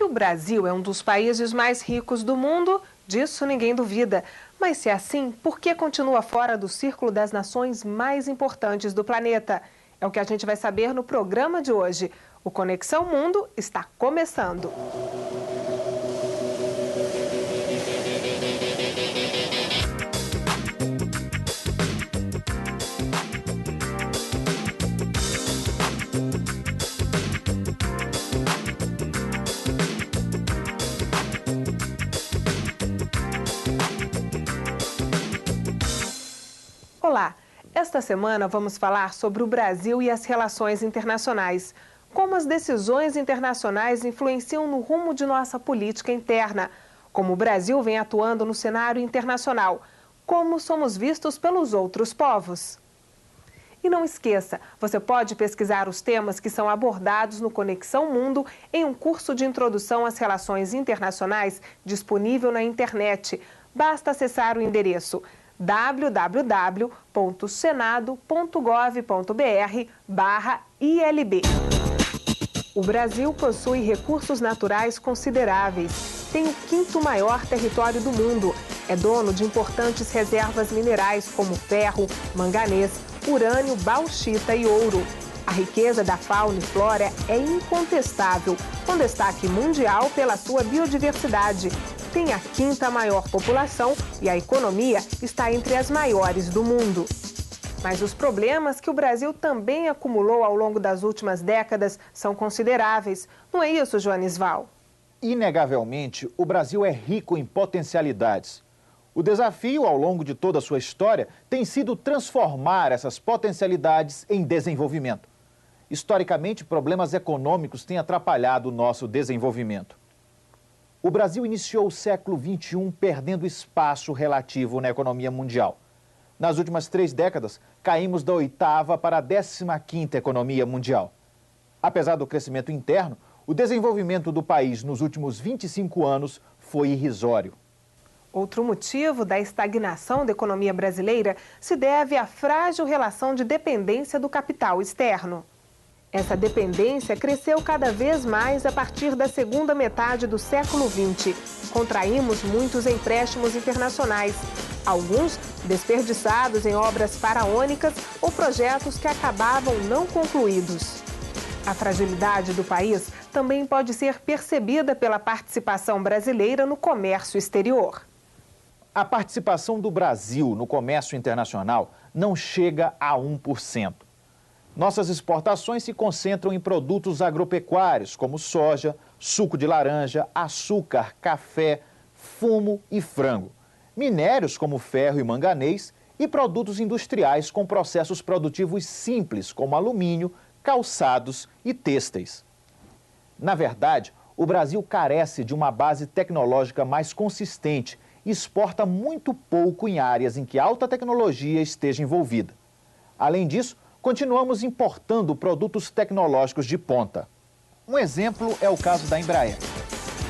Que o Brasil é um dos países mais ricos do mundo, disso ninguém duvida. Mas se é assim, por que continua fora do círculo das nações mais importantes do planeta? É o que a gente vai saber no programa de hoje. O Conexão Mundo está começando. Olá, esta semana vamos falar sobre o Brasil e as relações internacionais. Como as decisões internacionais influenciam no rumo de nossa política interna. Como o Brasil vem atuando no cenário internacional. Como somos vistos pelos outros povos. E não esqueça, você pode pesquisar os temas que são abordados no Conexão Mundo em um curso de introdução às relações internacionais disponível na internet. Basta acessar o endereço www.senado.gov.br/ILB. O Brasil possui recursos naturais consideráveis. Tem o quinto maior território do mundo. É dono de importantes reservas minerais como ferro, manganês, urânio, bauxita e ouro. A riqueza da fauna e flora é incontestável, com destaque mundial pela sua biodiversidade. Tem a quinta maior população e a economia está entre as maiores do mundo. Mas os problemas que o Brasil também acumulou ao longo das últimas décadas são consideráveis. Não é isso, Joanisval? Inegavelmente, o Brasil é rico em potencialidades. O desafio, ao longo de toda a sua história, tem sido transformar essas potencialidades em desenvolvimento. Historicamente, problemas econômicos têm atrapalhado o nosso desenvolvimento. O Brasil iniciou o século XXI perdendo espaço relativo na economia mundial. Nas últimas 3 décadas, caímos da 8ª para a 15ª economia mundial. Apesar do crescimento interno, o desenvolvimento do país nos últimos 25 anos foi irrisório. Outro motivo da estagnação da economia brasileira se deve à frágil relação de dependência do capital externo. Essa dependência cresceu cada vez mais a partir da segunda metade do século XX. Contraímos muitos empréstimos internacionais, alguns desperdiçados em obras faraônicas ou projetos que acabavam não concluídos. A fragilidade do país também pode ser percebida pela participação brasileira no comércio exterior. A participação do Brasil no comércio internacional não chega a 1%. Nossas exportações se concentram em produtos agropecuários, como soja, suco de laranja, açúcar, café, fumo e frango. Minérios, como ferro e manganês, e produtos industriais com processos produtivos simples, como alumínio, calçados e têxteis. Na verdade, o Brasil carece de uma base tecnológica mais consistente e exporta muito pouco em áreas em que alta tecnologia esteja envolvida. Além disso, continuamos importando produtos tecnológicos de ponta. Um exemplo é o caso da Embraer.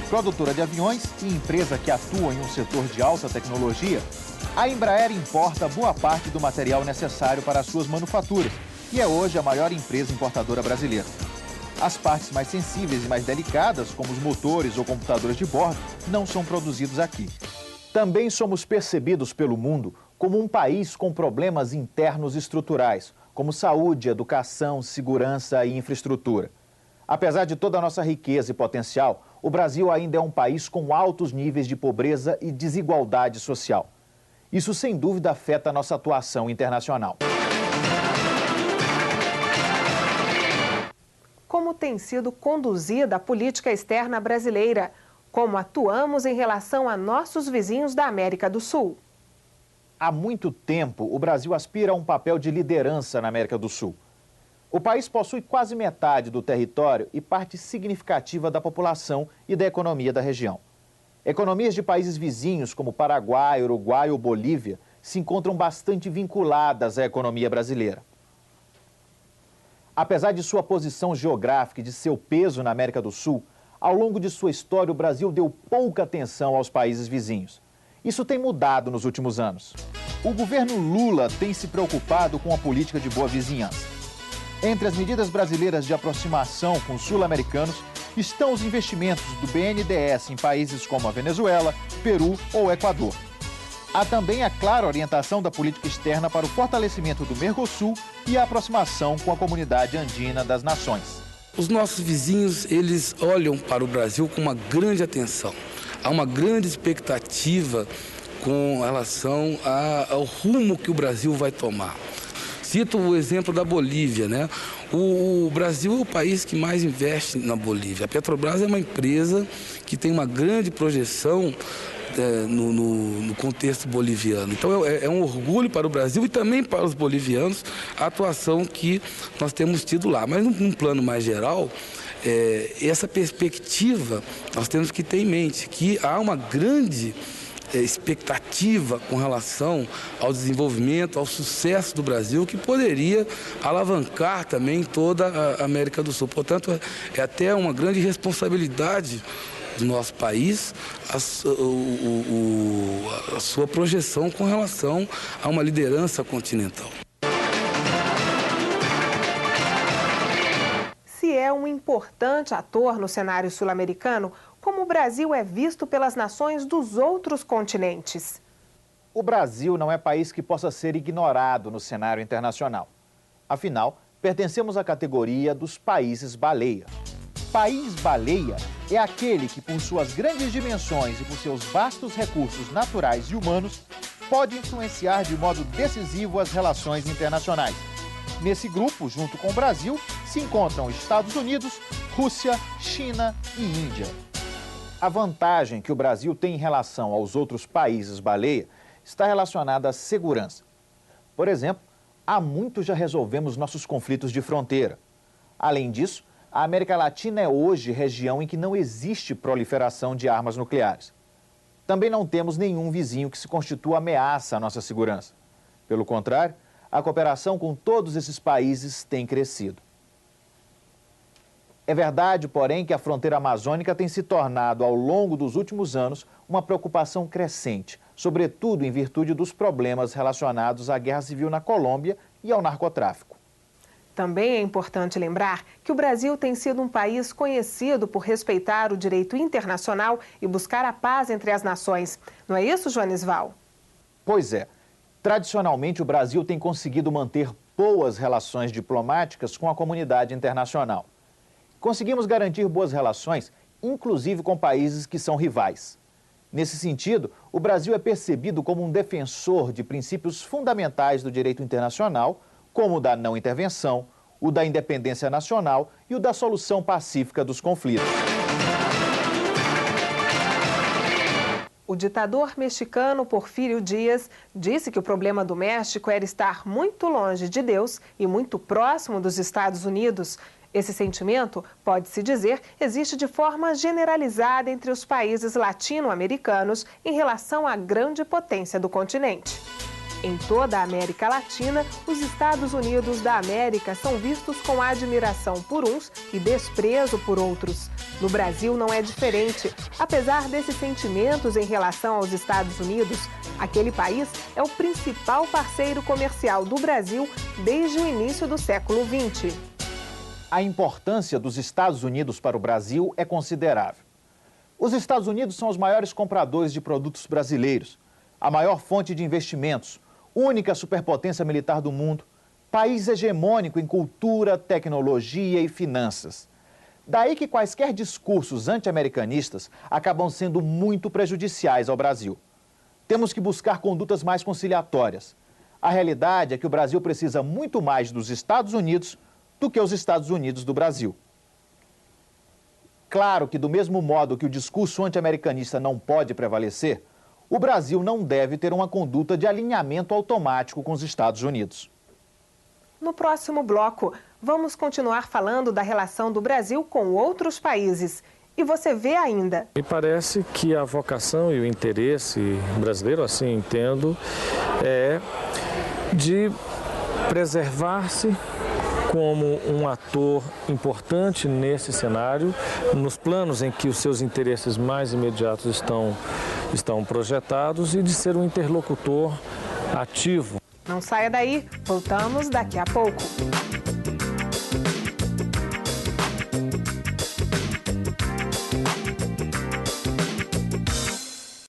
Produtora de aviões e empresa que atua em um setor de alta tecnologia, a Embraer importa boa parte do material necessário para as suas manufaturas e é hoje a maior empresa importadora brasileira. As partes mais sensíveis e mais delicadas, como os motores ou computadores de bordo, não são produzidos aqui. Também somos percebidos pelo mundo como um país com problemas internos estruturais, como saúde, educação, segurança e infraestrutura. Apesar de toda a nossa riqueza e potencial, o Brasil ainda é um país com altos níveis de pobreza e desigualdade social. Isso, sem dúvida, afeta a nossa atuação internacional. Como tem sido conduzida a política externa brasileira? Como atuamos em relação a nossos vizinhos da América do Sul? Há muito tempo, o Brasil aspira a um papel de liderança na América do Sul. O país possui quase metade do território e parte significativa da população e da economia da região. Economias de países vizinhos, como Paraguai, Uruguai ou Bolívia, se encontram bastante vinculadas à economia brasileira. Apesar de sua posição geográfica e de seu peso na América do Sul, ao longo de sua história, o Brasil deu pouca atenção aos países vizinhos. Isso tem mudado nos últimos anos. O governo Lula tem se preocupado com a política de boa vizinhança. Entre as medidas brasileiras de aproximação com os sul-americanos estão os investimentos do BNDES em países como a Venezuela, Peru ou Equador. Há também a clara orientação da política externa para o fortalecimento do Mercosul e a aproximação com a comunidade andina das nações. Os nossos vizinhos, eles olham para o Brasil com uma grande atenção. Há uma grande expectativa com relação ao rumo que o Brasil vai tomar. Cito o exemplo da Bolívia, né? O Brasil é o país que mais investe na Bolívia. A Petrobras é uma empresa que tem uma grande projeção no contexto boliviano. Então é um orgulho para o Brasil e também para os bolivianos a atuação que nós temos tido lá. Mas num plano mais geral, essa perspectiva nós temos que ter em mente, que há uma grande expectativa com relação ao desenvolvimento, ao sucesso do Brasil, que poderia alavancar também toda a América do Sul. Portanto, é até uma grande responsabilidade do nosso país a sua projeção com relação a uma liderança continental. Se é um importante ator no cenário sul-americano, como o Brasil é visto pelas nações dos outros continentes? O Brasil não é país que possa ser ignorado no cenário internacional. Afinal, pertencemos à categoria dos países baleia. País baleia é aquele que, por suas grandes dimensões e por seus vastos recursos naturais e humanos, pode influenciar de modo decisivo as relações internacionais. Nesse grupo, junto com o Brasil, se encontram Estados Unidos, Rússia, China e Índia. A vantagem que o Brasil tem em relação aos outros países baleia está relacionada à segurança. Por exemplo, há muito já resolvemos nossos conflitos de fronteira. Além disso, a América Latina é hoje região em que não existe proliferação de armas nucleares. Também não temos nenhum vizinho que se constitua ameaça à nossa segurança. Pelo contrário, a cooperação com todos esses países tem crescido. É verdade, porém, que a fronteira amazônica tem se tornado, ao longo dos últimos anos, uma preocupação crescente, sobretudo em virtude dos problemas relacionados à guerra civil na Colômbia e ao narcotráfico. Também é importante lembrar que o Brasil tem sido um país conhecido por respeitar o direito internacional e buscar a paz entre as nações. Não é isso, Joanisval? Pois é. Tradicionalmente, o Brasil tem conseguido manter boas relações diplomáticas com a comunidade internacional. Conseguimos garantir boas relações, inclusive com países que são rivais. Nesse sentido, o Brasil é percebido como um defensor de princípios fundamentais do direito internacional, como o da não intervenção, o da independência nacional e o da solução pacífica dos conflitos. O ditador mexicano Porfirio Díaz disse que o problema do México era estar muito longe de Deus e muito próximo dos Estados Unidos. Esse sentimento, pode-se dizer, existe de forma generalizada entre os países latino-americanos em relação à grande potência do continente. Em toda a América Latina, os Estados Unidos da América são vistos com admiração por uns e desprezo por outros. No Brasil não é diferente. Apesar desses sentimentos em relação aos Estados Unidos, aquele país é o principal parceiro comercial do Brasil desde o início do século XX. A importância dos Estados Unidos para o Brasil é considerável. Os Estados Unidos são os maiores compradores de produtos brasileiros, a maior fonte de investimentos, única superpotência militar do mundo, país hegemônico em cultura, tecnologia e finanças. Daí que quaisquer discursos anti-americanistas acabam sendo muito prejudiciais ao Brasil. Temos que buscar condutas mais conciliatórias. A realidade é que o Brasil precisa muito mais dos Estados Unidos do que os Estados Unidos do Brasil. Claro que, do mesmo modo que o discurso anti-americanista não pode prevalecer, o Brasil não deve ter uma conduta de alinhamento automático com os Estados Unidos. No próximo bloco, vamos continuar falando da relação do Brasil com outros países. E você vê ainda. Me parece que a vocação e o interesse brasileiro, assim entendo, é de preservar-se como um ator importante nesse cenário, nos planos em que os seus interesses mais imediatos estão projetados e de ser um interlocutor ativo. Não saia daí, voltamos daqui a pouco.